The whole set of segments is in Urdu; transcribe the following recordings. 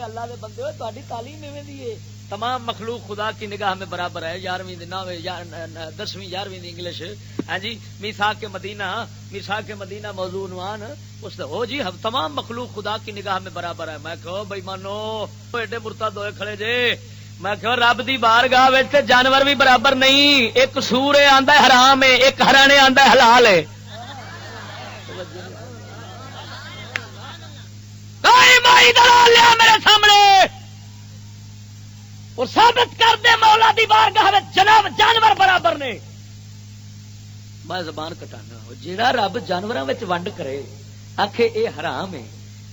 اللہ دے بندے ہو تہاڈی تعلیم ایویں دی ہے تمام مخلوق خدا کی نگاہ میں برابر ہے 11ویں 10ویں 11ویں انگلش ہاں جی میثاق مدینہ موضوع عنوان اس ہو جی تمام مخلوق خدا کی نگاہ میں برابر ہے میں کہو بھائی مانو ایڈے مرتد ہوئے کھڑے جے میں کہو رب دی بارگاہ وچ تے جانور بھی برابر نہیں ایک سور آندا ہے حرام ہے ایک ہرانے آندا ہے حلال ہے کوئی مائی دلال لیا میرے سامنے اور ثابت کر دے مولا دی بارگاہ وچ جناب جانور برابر نے میں زبان کٹانا جیڑا رب جانوراں وچ ونڈ کرے آکھے اے حرام ہے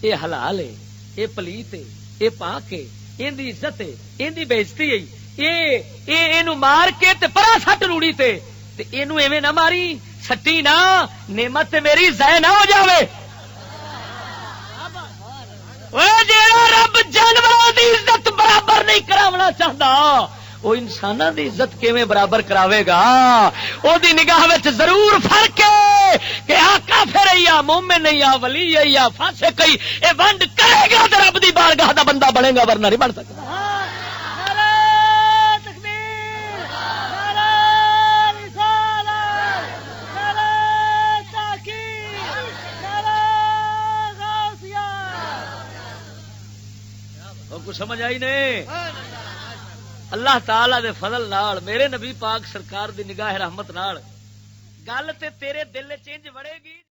اے حلال ہے اے پلیت ہے اے پاک ہے این دی عزت ہے این دی بےزتی ہے اینو مار کے تے پرا سٹ روڑی تے اینو ایویں نہ ماری سٹی نہ نعمت تے میری ضائع نہ ہو جاوے جیڑا رب جانوراں دی عزت برابر نہیں کراونا چاہتا وہ انساناں دی عزت کیویں برابر کراوے گا او دی نگاہ وچ ضرور فرق ہے کہ آ کافر ہے یا مومن نہیں یا ولی ہے یا فاسق ہے اے ونڈ کرے گا تے رب دی بارگاہ دا بندہ بنے گا ورنہ نہیں بن سکتا کچھ سمجھ آئی نہیں اللہ تعالی دے فضل نال میرے نبی پاک سرکار دی نگاہ رحمت نال گل تے تیرے دل چ انج وڑے گی